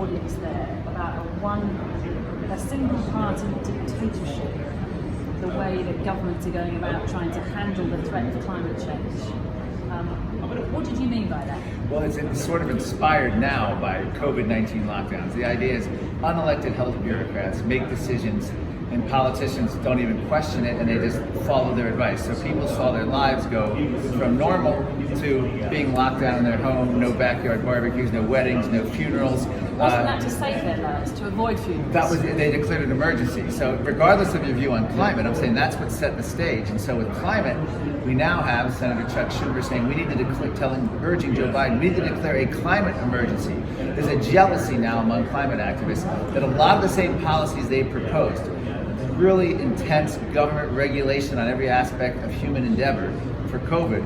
audience there about a single party dictatorship, the way that governments are going about trying to handle the threat of climate change. What did you mean by that? Well, it's sort of inspired now by COVID-19 lockdowns. The idea is unelected health bureaucrats make decisions and politicians don't even question it, and they just follow their advice. So people saw their lives go from normal to being locked down in their home, no backyard barbecues, no weddings, no funerals. Wasn't that to save their lives, to avoid funerals? They declared an emergency. So regardless of your view on climate, I'm saying that's what set the stage. And so with climate, we now have Senator Chuck Schumer saying we need to urging Joe Biden, we need to declare a climate emergency. There's a jealousy now among climate activists that a lot of the same policies they proposed, really intense government regulation on every aspect of human endeavor for COVID,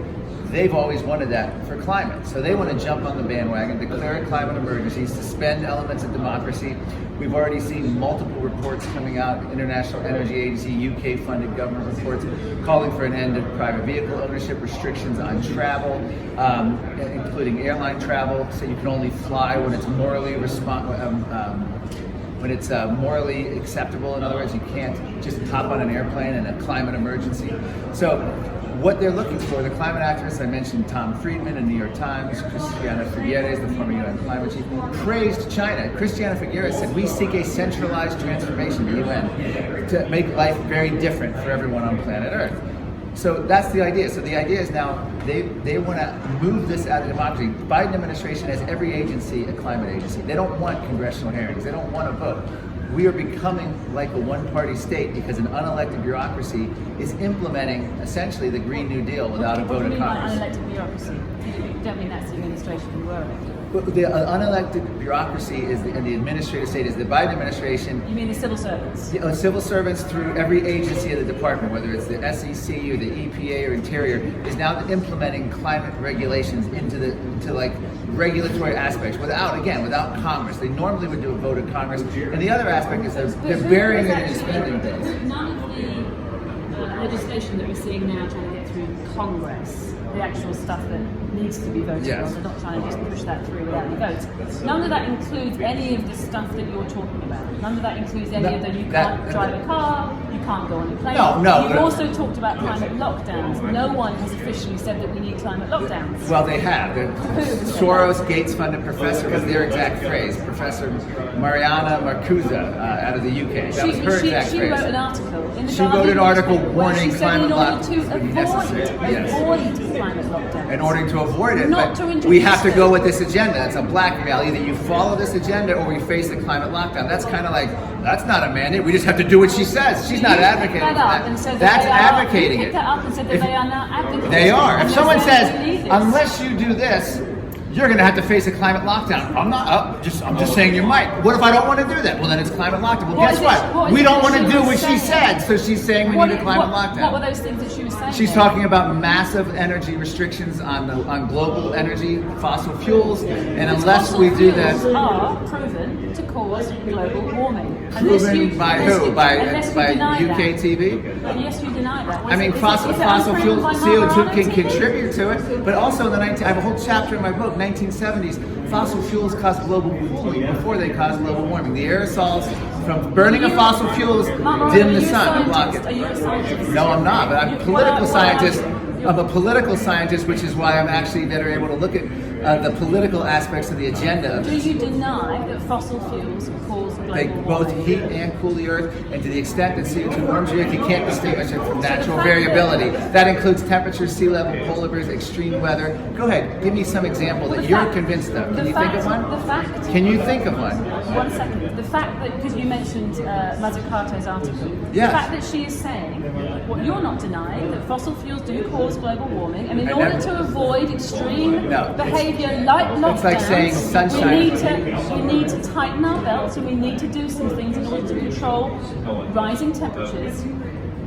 they've always wanted that for climate. So they want to jump on the bandwagon, declare a climate emergency, suspend elements of democracy. We've already seen multiple reports coming out, International Energy Agency, UK-funded government reports, calling for an end of private vehicle ownership, restrictions on travel, including airline travel, so you can only fly when it's morally morally acceptable. In other words, you can't just hop on an airplane in a climate emergency. So what they're looking for, the climate activists, I mentioned Tom Friedman in New York Times, Christiana Figueres, the former UN climate chief, praised China. Christiana Figueres said, we seek a centralized transformation, the UN, to make life very different for everyone on planet Earth. So that's the idea. So the idea is now they want to move this out of democracy. Biden administration has every agency a climate agency. They don't want congressional hearings. They don't want to vote. We are becoming like a one-party state because an unelected bureaucracy is implementing essentially the Green New Deal without a vote of Congress. What do you mean by unelected bureaucracy? You don't mean that's the administration you were elected? But the unelected bureaucracy and the administrative state is the Biden administration. You mean the civil servants? Civil servants through every agency of the department, whether it's the SEC or the EPA or Interior, is now implementing climate regulations into regulatory aspects without Congress. They normally would do a vote of Congress. And the other aspect is they're burying it in spending bills. None of the legislation that we're seeing now trying to get through Congress, the actual stuff that needs to be voted on, they're not trying to just push that through without any votes. None of that includes any of the stuff that you're talking about. None of that includes any of the you can't drive a car, you can't go on a plane. No. You've also talked about climate lockdowns. No one has officially said that we need climate lockdowns. Well, they have. Soros Gates-funded professor was their exact phrase. Professor Mariana Marcusa out of the UK. That was her exact phrase. She wrote an article in the She wrote an article warning climate lockdowns would be necessary. Avoid climate lockdowns. In order to avoid it, Not but to introduce we have to it. go with this agenda. It's a black veil. Either you follow this agenda or we face a climate lockdown. That's kind of like, that's not a mandate. We just have to do what she says. She's not advocating for that. That's advocating it. That up and said that they are not advocating. They are. If someone says, this. unless you do this, you're going to have to face a climate lockdown. I'm just saying you might. What if I don't want to do that? Well, then it's climate lockdown. Well, guess what? We don't want to do what she said, so she's saying we need a climate lockdown. What were those things that she was saying? She's talking about massive energy restrictions on global energy, fossil fuels, and unless we do that, are proven to cause global warming. Proven by who? By UK TV? Yes, you deny that. I mean, fossil fuels, CO2 can contribute to it, but also in I have a whole chapter in my book, 1970s, fossil fuels caused global cooling before they caused global warming. The aerosols from burning of fossil fuels dim the sun and block it. Are you a scientist? No, I'm not, but I'm a political scientist. I'm a political scientist, which is why I'm actually better able to look at the political aspects of the agenda. Do you deny that fossil fuels cause global They warming? both heat and cool the earth, and to the extent that CO2 warms the earth, you can't distinguish it from natural variability. That includes temperature, sea level, polar bears, extreme weather. Go ahead, give me some example that you're convinced of. Can you think of one? Can you think of one? 1 second. The fact that, because you mentioned Mazzucato's article, Yes. the fact that she is saying, what you're not denying, that fossil fuels do cause global warming, and in order to avoid extreme behaviour like lockdowns, it's like saying sunshine. we need to tighten our belts and we need to do some things in order to control rising temperatures.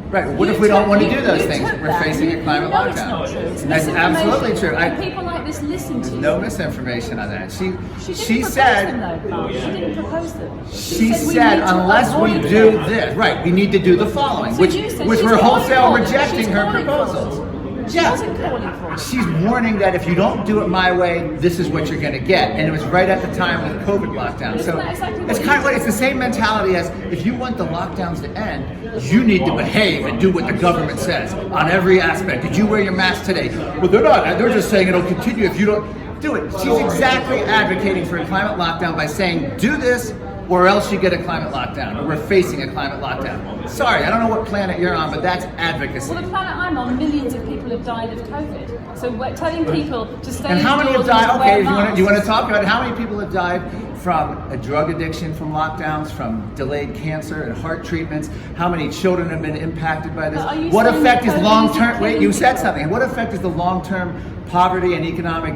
Right. What if we don't want to do those things? We're facing a climate lockdown. It's not true. It's That's absolutely true. And people like this listen to you. No misinformation on that. She She said. didn't propose them, though, Mark. She didn't propose them. She we said, need to unless we avoid do them. this, right? We need to do the following, So which you said we're she's wholesale calling for them. rejecting She's her calling for proposals. them. She wasn't calling for it. She's warning that if you don't do it my way, this is what you're going to get. And it was right at the time with COVID lockdown. So it's kind of like, it's the same mentality as if you want the lockdowns to end, you need to behave and do what the government says on every aspect. Did you wear your mask today? Well, they're not. They're just saying it'll continue if you don't do it. She's exactly advocating for a climate lockdown by saying, do this, or else you get a climate lockdown, or we're facing a climate lockdown. Sorry, I don't know what planet you're on, but that's advocacy. Well, the planet I'm on, millions of people have died of COVID. So we're telling people to stay and how many have indoors died? and to wear Okay, you want to masks. talk about it? How many people have died from a drug addiction, from lockdowns, from delayed cancer and heart treatments? How many children have been impacted by this? But are you What saying effect that is COVID long-term? is Wait, killing you said people? something. What effect is the long-term poverty and economic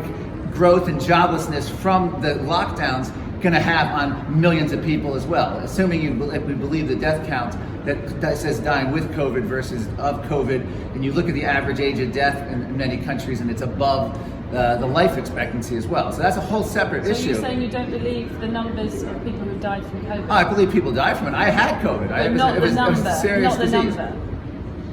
growth and joblessness from the lockdowns going to have on millions of people as well? Assuming we believe the death count that says dying with COVID versus of COVID, and you look at the average age of death in many countries, and it's above the life expectancy as well. So that's a whole separate So issue. you're saying you don't believe the numbers of people who died from COVID? I believe people die from it. I had COVID. But not the number. a serious Not the disease. number.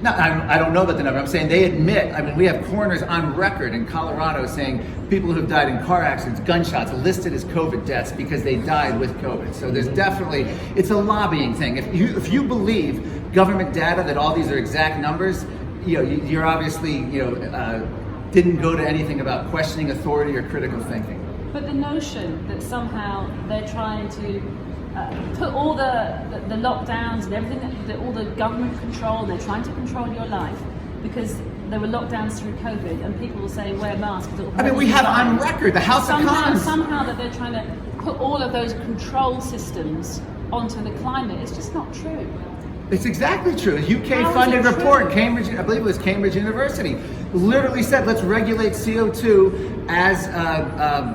No, I don't know about the number. I'm saying they admit. I mean, we have coroners on record in Colorado saying people who have died in car accidents, gunshots, listed as COVID deaths because they died with COVID. So there's definitely, it's a lobbying thing. If you believe government data that all these are exact numbers, you're obviously didn't go to anything about questioning authority or critical thinking. But the notion that somehow they're trying to put all the lockdowns and everything, all the government control, and they're trying to control your life because there were lockdowns through COVID, and people will say wear masks. I mean, we have on record the House of Commons. Somehow that they're trying to put all of those control systems onto the climate. It's just not true. It's exactly true. A How UK-funded is it report, true? Cambridge, I believe it was Cambridge University, literally said, let's regulate CO2 as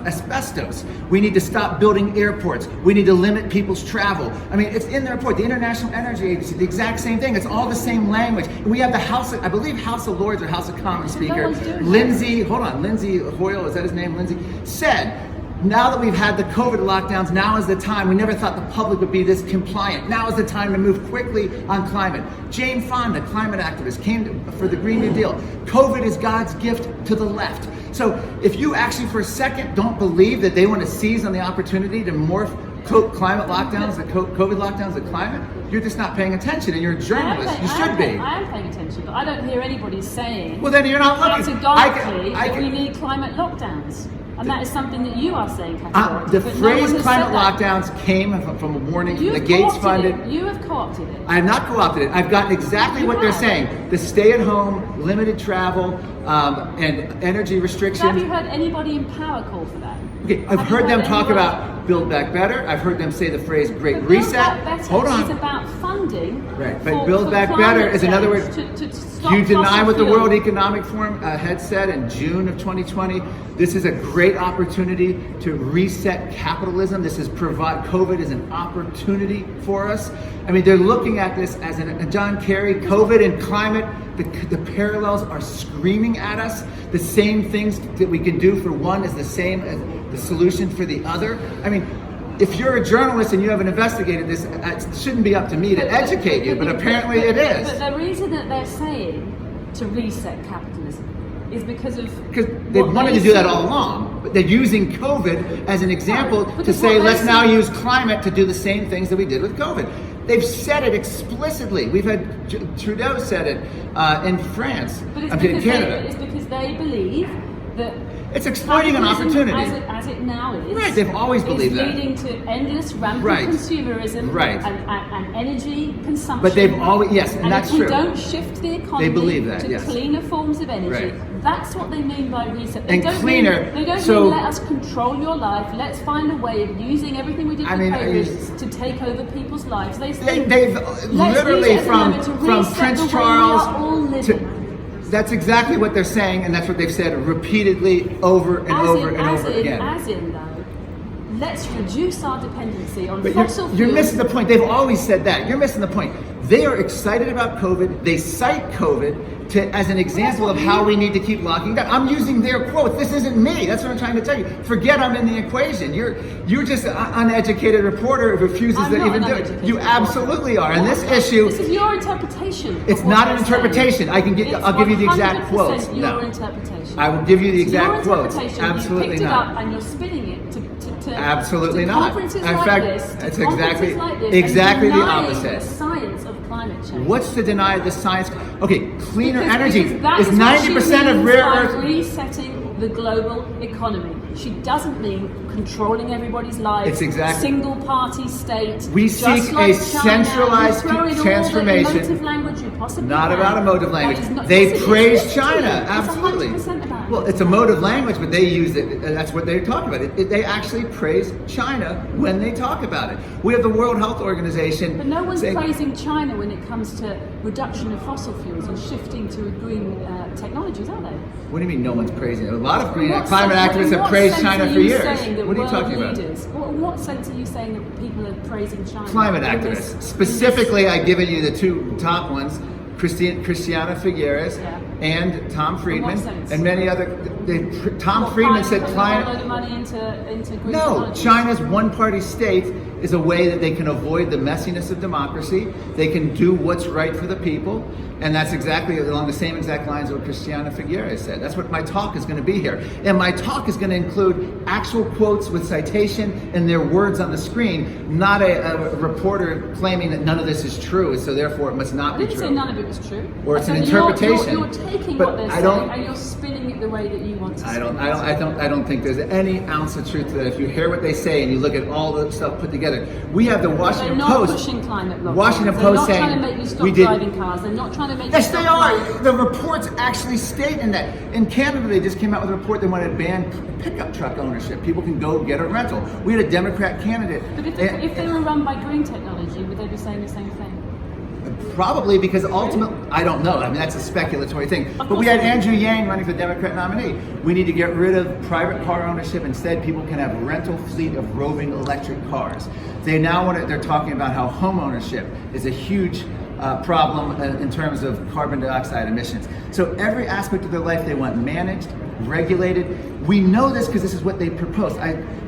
asbestos. We need to stop building airports. We need to limit people's travel. I mean, it's in the report. The International Energy Agency, the exact same thing. It's all the same language. And we have the House of, I believe House of Lords or House of Commons No Speaker, one's doing that. Lindsay Hoyle, is that his name, Lindsay, said, now that we've had the COVID lockdowns, now is the time. We never thought the public would be this compliant. Now is the time to move quickly on climate. Jane Fonda, climate activist, came for the Green New Deal. COVID is God's gift to the left. So if you actually for a second don't believe that they want to seize on the opportunity to morph climate lockdowns, the COVID lockdowns, the climate, you're just not paying attention, and you're a journalist. You should be. I am paying attention, but I don't hear anybody saying Well, then you're not looking. categorically that we need climate lockdowns. And that is something that you are saying categorically. The but no phrase one has climate said that. lockdowns came from a warning from You've the Gates co-opted funded. it. You have co-opted it. I have not co-opted it. I've gotten exactly You what they're have. saying. The stay-at-home, limited travel, and energy So have restrictions. you heard anybody in power call for that? Okay, I've Have you heard them heard talk anyone- about Build Back Better. I've heard them say the phrase Great But Build Reset. Back Better Hold is on. about funding. Right, but for- Build for Back climate Better is another change word. to stop You deny fossil what the fuel. World Economic Forum had said in June of 2020. This is a great opportunity to reset capitalism. This is COVID is an opportunity for us. I mean, they're looking at this as John Kerry, COVID and climate, the parallels are screaming at us. The same things that we can do for one is the same as the solution for the other. I mean, if you're a journalist and you haven't investigated this, it shouldn't be up to me to educate you, but apparently it is. But the reason that they're saying to reset capitalism is because Because they what wanted they to do that see. all along, but they're using COVID as an example Right, to because say, what let's they now see- use climate to do the same things that we did with COVID. They've said it explicitly. We've had Trudeau said it in France, But it's in because, Canada. it's because they believe that It's exploiting an capitalism, opportunity. as it now is. Right, they've always believed is that. leading to endless rampant Right. consumerism Right. and energy consumption. But they've always, yes, and that's if we true. don't shift the economy believe that, to yes. cleaner forms of energy, Right. that's what they mean by reset. And don't cleaner, Mean, they don't so- mean let us control your life. Let's find a way of using everything we did I with mean, COVID to take over people's lives. They've let's literally use it as a moment to from reset Prince the way Charles we are all living. that's exactly what they're saying, and that's what they've said repeatedly over and over again. As in, though, let's reduce our dependency on But fossil you're fuels. missing the point. They've always said that. You're missing the point. They are excited about COVID. They cite COVID as an example of how we need to keep locking down. I'm using their quotes. This isn't me. That's what I'm trying to tell you. Forget I'm in the equation. You're just an uneducated reporter who refuses to even do it. You absolutely are. And this issue. This is your interpretation. It's not an interpretation. I'll give you the exact quotes. Your interpretation. I will give you the exact quotes. Absolutely Absolutely you picked not. It up and you're spinning it to Absolutely to not. Conferences In like fact, this, it's conferences like this, exactly and the denying opposite. The science of climate change. What's to deny the science? Okay, cleaner Because energy that is what 90% she of means rare by earth. resetting the global economy. She doesn't mean controlling everybody's lives. It's exactly. Single party state. We just seek like a China. centralized You throw in transformation. All the emotive language you possibly Not can. about emotive That language. is not- They yes, it praise is. China. It's Absolutely. 100% about Well, it's emotive language, but they use it. That's what they talk about. They actually praise China when they talk about it. We have the World Health Organization. But no one's saying, praising China when it comes to reduction of fossil fuels and shifting to green technologies, are they? What do you mean no one's praising it? A lot of In what climate sense- activists in have what praised sense China are for you years. saying that What are you world talking about? leaders, in what sense are you saying that people are praising China? Climate In activists. this- Specifically, I've given you the two top ones, Christiana Figueres Yeah. and Tom Friedman, sense? and many other. Tom What, Friedman said putting climate. a load of money into green No, technologies? China's one-party state is a way that they can avoid the messiness of democracy. They can do what's right for the people, and that's exactly along the same exact lines of what Christiana Figueres said. That's what my talk is going to be here, and my talk is going to include actual quotes with citation and their words on the screen, not a reporter claiming that none of this is true, so therefore it must not I be didn't true. say none of it was true. Or it's I an said you're- interpretation. You're taking But what they're I don't- saying and you're spinning it the way that you want to. I don't think there's any ounce of truth to that. If you hear what they say and you look at all the stuff put together, we have the They're Washington not Post. pushing climate lockdowns. Washington They're Post not saying trying to make you stop we did. driving cars. They're not trying to make you Yes, stop they are. flying. The reports actually state in that. In Canada, they just came out with a report they want to ban pickup truck ownership. People can go get a rental. We had a Democrat candidate. But if they were run by green technology, would they be saying the same thing? Probably because ultimately, I don't know. I mean, that's a speculatory thing. But we had Andrew Yang running for Democrat nominee. We need to get rid of private car ownership. Instead, people can have a rental fleet of roving electric cars. They're talking about how home ownership is a huge problem in terms of carbon dioxide emissions. So every aspect of their life they want managed, regulated. We know this because this is what they propose.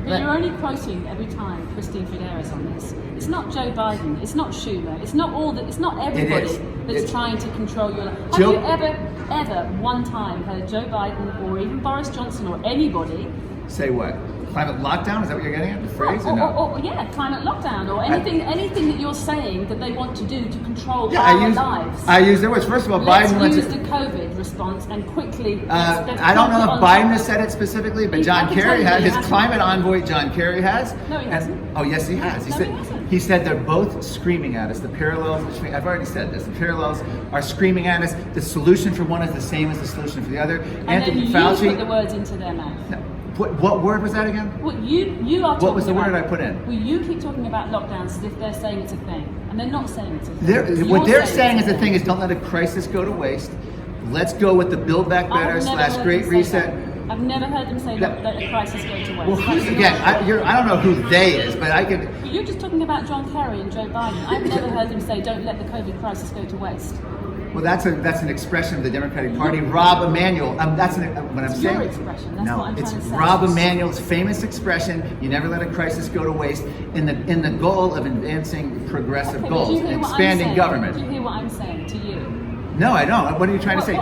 But you're only quoting every time Christine Figueres on this. It's not Joe Biden. It's not Schumer. It's not It's not everybody that's trying to control your life. Have you ever one time heard Joe Biden or even Boris Johnson or anybody say what? Climate lockdown? Is that what you're getting at? The phrase or no? Yeah, climate lockdown or anything that you're saying that they want to do to control Yeah, our lives. I use their words. First of all, Let's Biden went use to. the COVID response and quickly. I don't know if Biden has said it specifically, but John Kerry has. His climate envoy, John Kerry, has. No, he hasn't. Oh, yes, he has. No, he hasn't. He said they're both screaming at us. The parallels between, I've already said this, the parallels are screaming at us. The solution for one is the same as the solution for the other. And Anthony then Fauci. you put the words into their mouth. What word was that again? What you are talking What was the about, word I put in? Well, you keep talking about lockdowns as if they're saying it's a thing, and they're not saying it's a thing. What they're You're saying is it's the thing is don't let a crisis go to waste. Let's go with the Build Back I've Better never heard / Great them say Reset. that. I've never heard them say Yeah. let the crisis go to waste. Well, who's again? I don't know who they is, but I could. You're just talking about John Kerry and Joe Biden. I've never heard them say don't let the COVID crisis go to waste. Well, that's an expression of the Democratic Party. Rob Emanuel. That's what I'm It's saying. your expression. That's no, what I'm it's trying to say. Rob Emanuel's famous expression: "You never let a crisis go to waste." In the goal of advancing progressive Okay, but do goals, you hear what I'm expanding saying? government. Do you hear what I'm saying to you? No, I don't. What are you trying to say?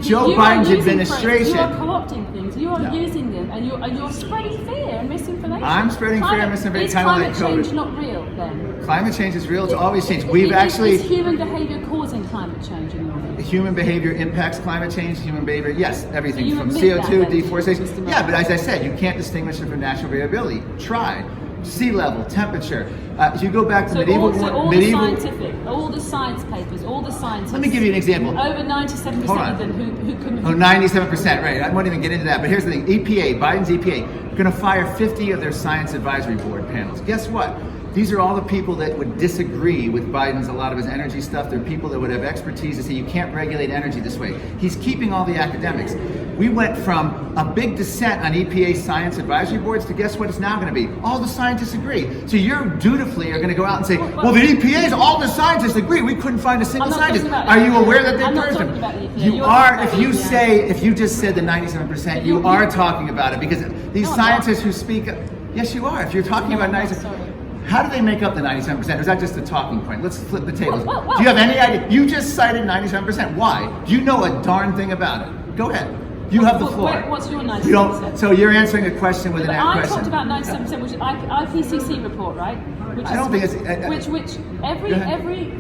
Joe Biden's administration. You are co-opting things. You are No. using them, and you're spreading fear and misinformation. I'm spreading fear and misinformation. Is Kind of climate like COVID. change not real then? Climate change is real. It's always changed. We've actually. Is human behavior causing climate change in your view? Human behavior impacts climate change. Human behavior, yes, everything You from admit CO2, that, then, deforestation. Mr. Yeah, Morano. but as I said, you can't distinguish it from natural variability. Try. Sea level, temperature. If you go back to medieval. all the science papers, all the scientists. Let me give you an example. Over 97% Hold on. of them who can. Oh, 97%, right. I won't even get into that. But here's the thing. Biden's EPA, going to fire 50 of their science advisory board panels. Guess what? These are all the people that would disagree with a lot of his energy stuff. They're people that would have expertise to say you can't regulate energy this way. He's keeping all the academics. We went from a big dissent on EPA science advisory boards to guess what it's now going to be? All the scientists agree. So you're dutifully are going to go out and say, well, the EPA's, all the scientists agree. We couldn't find a single scientist. Are you aware that they purged them? You are, if you just said the 97%, you are talking about it, because these scientists who speak, yes, you are. If you're talking about 97%. How do they make up the 97%? Or is that just a talking point? Let's flip the tables. Do you have any idea? You just cited 97%. Why? Do you know a darn thing about it? Go ahead. You have the floor. What's your 97%? So you're answering a question with an question. I talked about 97%, which is IPCC report, right? Which I don't think it's... which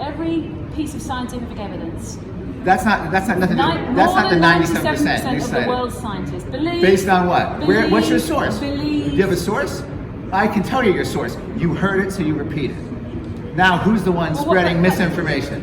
every piece of scientific evidence... That's not nothing to do. That's not the 97% of the world's scientists believe... Based on what? What's your source? Do Believe... you have a source? I can tell you your source. You heard it, so you repeat it. Now, who's the one spreading misinformation?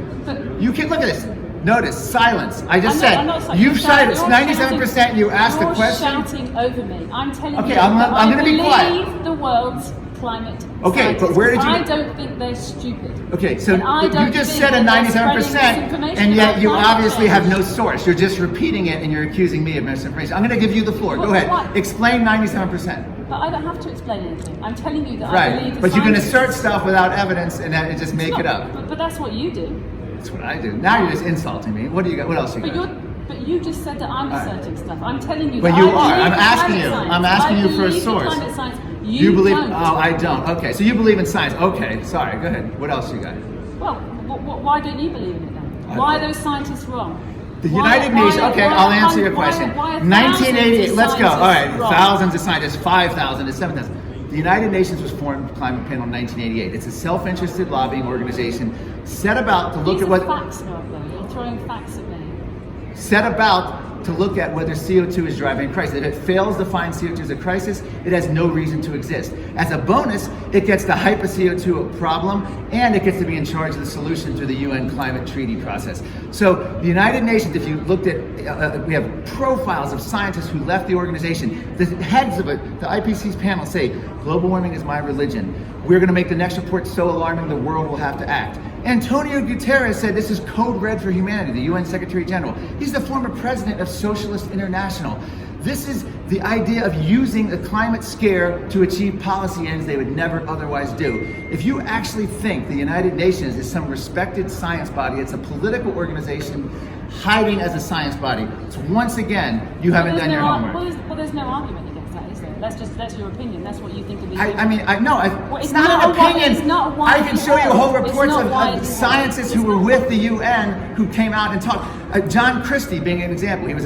You can look at this. Notice silence. I just said you've cited 97%. You asked the question. You're shouting over me. I'm telling you. Okay, I'm going to be quiet. Believe the world's climate. Okay, scientists. but where did you? I don't think they're stupid. Okay, so you just said a 97%, and yet you obviously have no source. You're just repeating it, and you're accusing me of misinformation. I'm going to give you the floor. Go ahead. What? Explain 97%. But I don't have to explain anything. I'm telling you that right. I believe the But you can scientists. assert stuff without evidence and then just make it up. But that's what you do. That's what I do. Now you're just insulting me. What do you got? What else you got? But you just said that I'm asserting stuff. I'm telling you. But that you I are. I'm asking you. Science. I'm asking you for a believe source. Climate science. You believe? Don't. Oh, I don't. Okay, so you believe in science. Okay, sorry. Go ahead. What else you got? Well, why don't you believe in it then? Why are those scientists wrong? The United Nations. Okay, I'll answer your question. 1988. Let's go. All right, thousands of scientists. 5,000 to 7,000. The United Nations was formed, climate panel, in 1988. It's a self-interested lobbying organization set about to look at what. Facts, you're throwing facts at me. Set about to look at whether CO2 is driving a crisis. If it fails to find CO2 as a crisis, it has no reason to exist. As a bonus, it gets to hype a CO2 problem, and it gets to be in charge of the solution through the UN climate treaty process. So the United Nations, if you looked at, we have profiles of scientists who left the organization. The heads of it, the IPCC's panel say, global warming is my religion. We're going to make the next report so alarming the world will have to act. Antonio Guterres said this is code red for humanity, the UN Secretary General. He's the former president of Socialist International. This is the idea of using the climate scare to achieve policy ends they would never otherwise do. If you actually think the United Nations is some respected science body, it's a political organization hiding as a science body. So once again, you haven't done your homework. Well, there's no argument against that, is there? That's your opinion. That's what you think of the it's not an opinion. I can show you whole reports of scientists who were with the UN who came out and talked. John Christie being an example, he was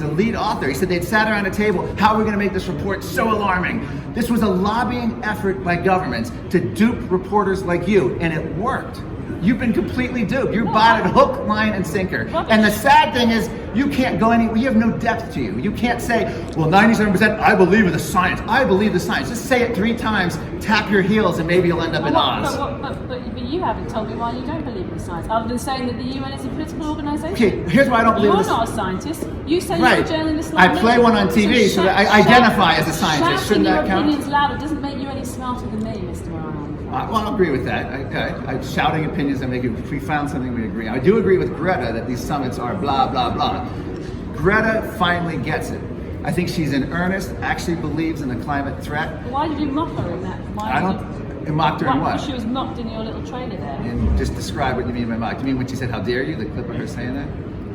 a lead author. He said they'd sat around a table, how are we going to make this report so alarming? This was a lobbying effort by governments to dupe reporters like you, and it worked. You've been completely duped. You're bought it hook, line, and sinker. And the sad thing is, you can't go anywhere. You have no depth to you. You can't say, well, 97%, I believe in the science. I believe the science. Just say it 3 times, tap your heels, and maybe you'll end up in Oz. But you haven't told me why you don't believe in the science, other than saying that the UN is a political organisation. Okay, here's why I don't believe in the science. You're not a scientist. You say you're a journalist. I play one on TV, so I identify as a scientist. Shouldn't that count? Shouting your opinions louder doesn't make you any smarter than me, Mr. Morano. Well, I'll agree with that. Okay. Shouting opinions and making, if we found something we agree. I do agree with Greta that these summits are blah, blah, blah. Greta finally gets it. I think she's in earnest, actually believes in the climate threat. Why did you mock her in that? Mocked her in what? She was mocked in your little trailer there. And just describe what you mean by mocked. You mean when she said, how dare you? The clip of her saying that?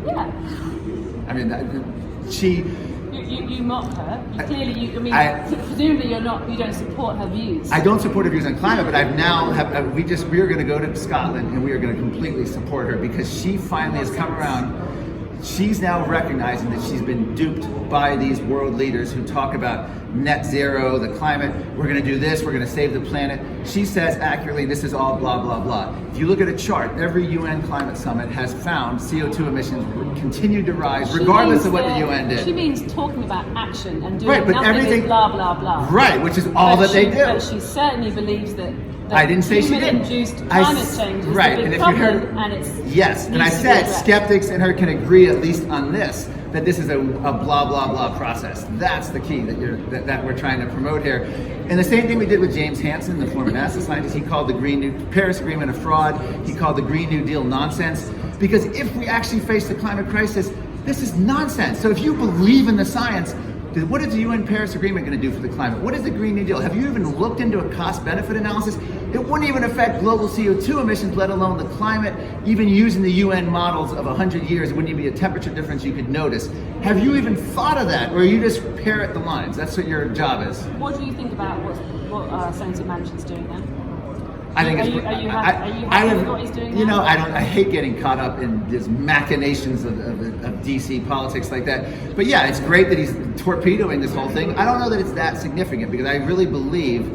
Yeah. I mean, she... You mock her. Presumably you don't support her views. I don't support her views on climate, but we are going to go to Scotland and we are going to completely support her because she finally has come around. She's now recognizing that she's been duped by these world leaders who talk about net zero, the climate, we're going to do this, we're going to save the planet. She says accurately, this is all blah, blah, blah. If you look at a chart, every UN climate summit has found CO2 emissions continue to rise regardless of what the UN did. She means talking about action and doing nothing is blah, blah, blah. Right, which is all that they do. But she certainly believes that I didn't say she did. Human-induced climate change is the big problem, and it's yes, and I said skeptics and her can agree at least on this, that this is a blah blah blah process. That's the key that we're trying to promote here. And the same thing we did with James Hansen, the former NASA scientist. He called the Paris Agreement a fraud. He called the Green New Deal nonsense. Because if we actually face the climate crisis, This is nonsense. So if you believe in the science, what is the UN Paris Agreement going to do for the climate? What is the Green New Deal? Have you even looked into a cost-benefit analysis? It wouldn't even affect global CO2 emissions, let alone the climate. Even using the UN models of 100 years, it wouldn't even be a temperature difference you could notice. Have you even thought of that, or you just parrot the lines? That's what your job is. What do you think about what Senator Manchin's doing now? I think Are you happy with what he's doing now? I hate getting caught up in these machinations of DC politics like that. But yeah, it's great that he's torpedoing this whole thing. I don't know that it's that significant, because I really believe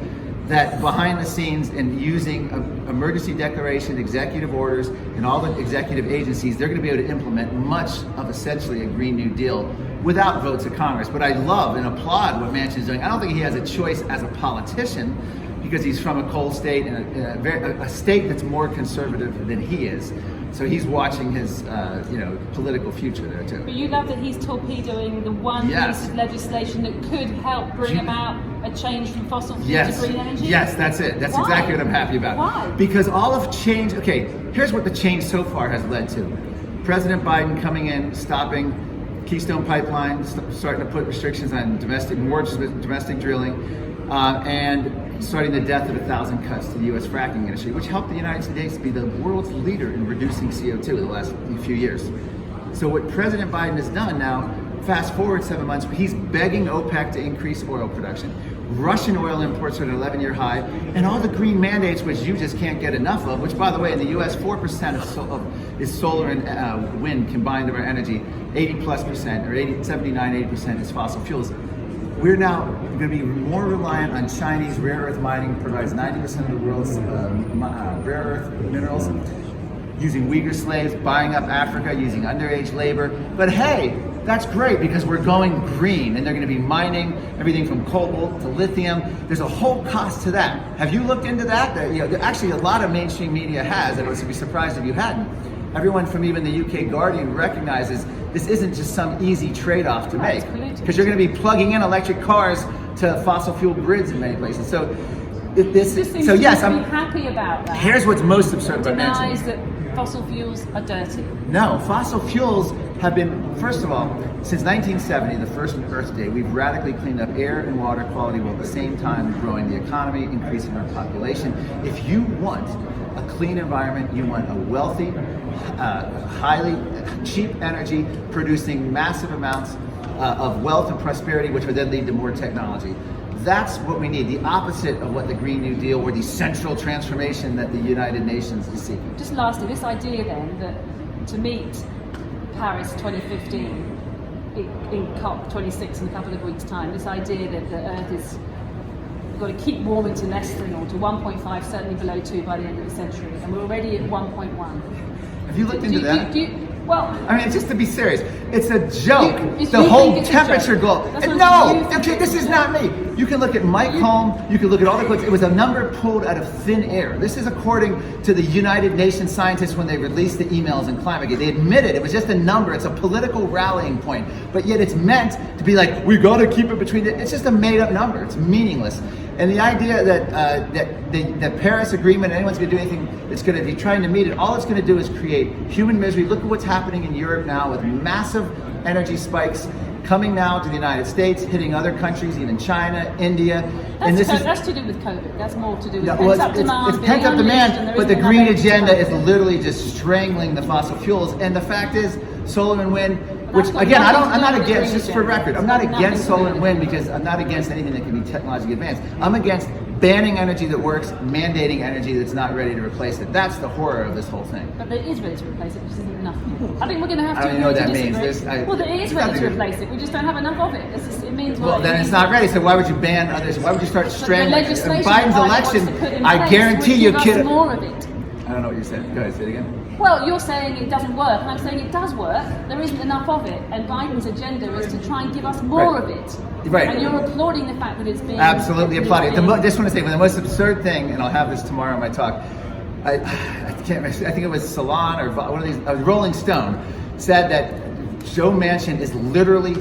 that behind the scenes and using emergency declaration, executive orders, and all the executive agencies, they're going to be able to implement much of essentially a Green New Deal without votes of Congress. But I love and applaud what Manchin's doing. I don't think he has a choice as a politician, because he's from a coal state and a state that's more conservative than he is. So he's watching his political future there too. But you love that he's torpedoing the one piece of legislation that could help bring about a change from fossil fuels to green energy? Yes, that's it. That's exactly what I'm happy about. Why? Because all of change, here's what the change so far has led to. President Biden coming in, stopping Keystone Pipeline, starting to put restrictions on more domestic drilling, and starting the death of 1,000 cuts to the U.S. fracking industry, which helped the United States be the world's leader in reducing CO2 in the last few years. So what President Biden has done now, fast forward 7 months, he's begging OPEC to increase oil production. Russian oil imports are at an 11-year high, and all the green mandates, which you just can't get enough of, which, by the way, in the U.S., 4% is solar and wind combined of our energy, 80+%, or 79, 80% is fossil fuels. We're now going to be more reliant on Chinese rare earth mining, provides 90% of the world's rare earth minerals, using Uyghur slaves, buying up Africa, using underage labor. But hey, that's great, because we're going green, and they're going to be mining everything from cobalt to lithium. There's a whole cost to that. Have you looked into that? Actually, a lot of mainstream media has, and I would be surprised if you hadn't. Everyone from even the UK Guardian recognizes this isn't just some easy trade-off to make, because you're going to be plugging in electric cars to fossil fuel grids in many places. So yes, I'm happy about that. Here's what's most absurd about Manchin. Denies that fossil fuels are dirty. No, fossil fuels have been, first of all, since 1970, the first Earth Day, we've radically cleaned up air and water quality while at the same time growing the economy, increasing our population. If you want a clean environment, you want a wealthy, highly cheap energy producing massive amounts of wealth and prosperity, which would then lead to more technology. That's what we need, the opposite of what the Green New Deal or the central transformation that the United Nations is seeking. Just lastly, this idea then that to meet Paris 2015 in COP26 in a couple of weeks' time, this idea that the Earth is got to keep warming to less than, or to 1.5, certainly below 2 by the end of the century, and we're already at 1.1. Have you looked into that? Well, I mean, just to be serious, it's a joke. The whole temperature goal. No, okay, this is not me. You can look at Mike Holm, you can look at all the quotes. It was a number pulled out of thin air. This is according to the United Nations scientists when they released the emails in Climate Gate. They admitted it was just a number. It's a political rallying point, but yet it's meant to be like, we got to keep it between it's just a made up number. It's meaningless. And the idea that the Paris Agreement, anyone's going to do anything that's going to be trying to meet it, all it's going to do is create human misery. Look at what's happening in Europe now with massive energy spikes coming now to the United States, hitting other countries, even China, India. That's to do with COVID. That's more to do with pent-up demand. It's pent-up demand, but the green agenda is literally just strangling the fossil fuels. And the fact is, solar and wind, which again, I'm not against, just for record, I'm not against solar and wind, because I'm not against anything that can be technologically advanced. I'm against banning energy that works, mandating energy that's not ready to replace it. That's the horror of this whole thing. But there is ready to replace it, which isn't enough. I think we're going to have to. I don't even know what that means. Well, there is ready to replace it. We just don't have enough of it. It means well, then it's not ready. So why would you ban others? Why would you start strangling? Biden's election, I guarantee you, kid. More of it. I don't know what you said. Go ahead, say it again. Well, you're saying it doesn't work, and I'm saying it does work. There isn't enough of it, and Biden's agenda is to try and give us more of it. Right. And you're applauding the fact that it's being absolutely applauding. Just want to say, the most absurd thing, and I'll have this tomorrow in my talk. I think it was Salon or one of these. Rolling Stone said that Joe Manchin is literally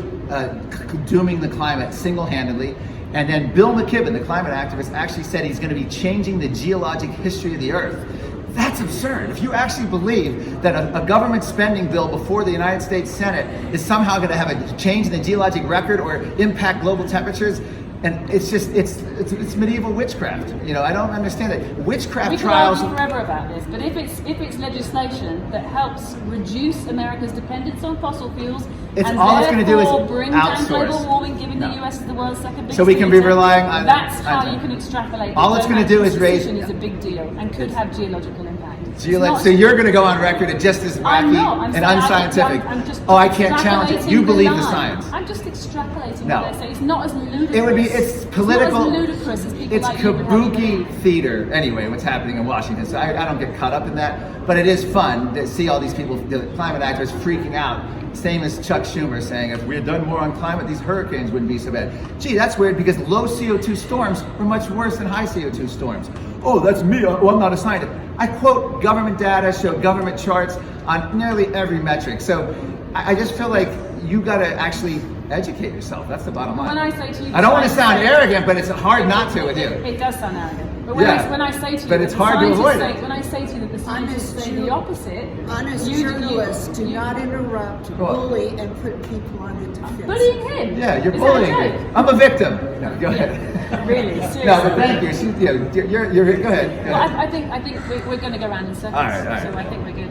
dooming the climate single-handedly. And then Bill McKibben, the climate activist, actually said he's going to be changing the geologic history of the Earth. That's absurd. If you actually believe that a government spending bill before the United States Senate is somehow going to have a change in the geologic record or impact global temperatures, and it's just it's medieval witchcraft. You know, I don't understand it. Witchcraft trials. We could argue forever about this, but if it's legislation that helps reduce America's dependence on fossil fuels, It's and all it's going to do is bring down outsource. global warming, giving the US as the world's second biggest So we can be emitter, relying on. that's how you can extrapolate. All it's going to do is raise. Is a big deal and could have geological impact. So you're going to go on record as just as wacky and unscientific. I can't challenge it. You believe the science. I'm just extrapolating No. what they say. It's not as ludicrous. It would be. It's political. It's not as ludicrous as people It's like you would have you kabuki believe. theater. Anyway, what's happening in Washington. So I don't get caught up in that. But it is fun to see all these people, the climate activists, freaking out. Same as Chuck Schumer saying, if we had done more on climate, these hurricanes wouldn't be so bad. Gee, that's weird because low CO2 storms were much worse than high CO2 storms. Oh, that's me. Oh, I'm not a scientist. I quote government data, show government charts on nearly every metric. So I just feel like you got to actually educate yourself. That's the bottom line. When I say to you, I don't want to sound arrogant, but it's hard not to with you. It does sound arrogant. But when, Yeah. when I say to you, But it's that the hard to scientists avoid say, it. when I say to you that the scientists say the opposite, Honest you- journalists do not interrupt, Well- bully, and put people on the defense. bullying him. Yeah, you're Is bullying that a me. joke? I'm a victim. No, go ahead. Really? Seriously? No, but thank you. You're go ahead. Go Well, ahead. I think we're going to go around in circles. All right. So I think we're good.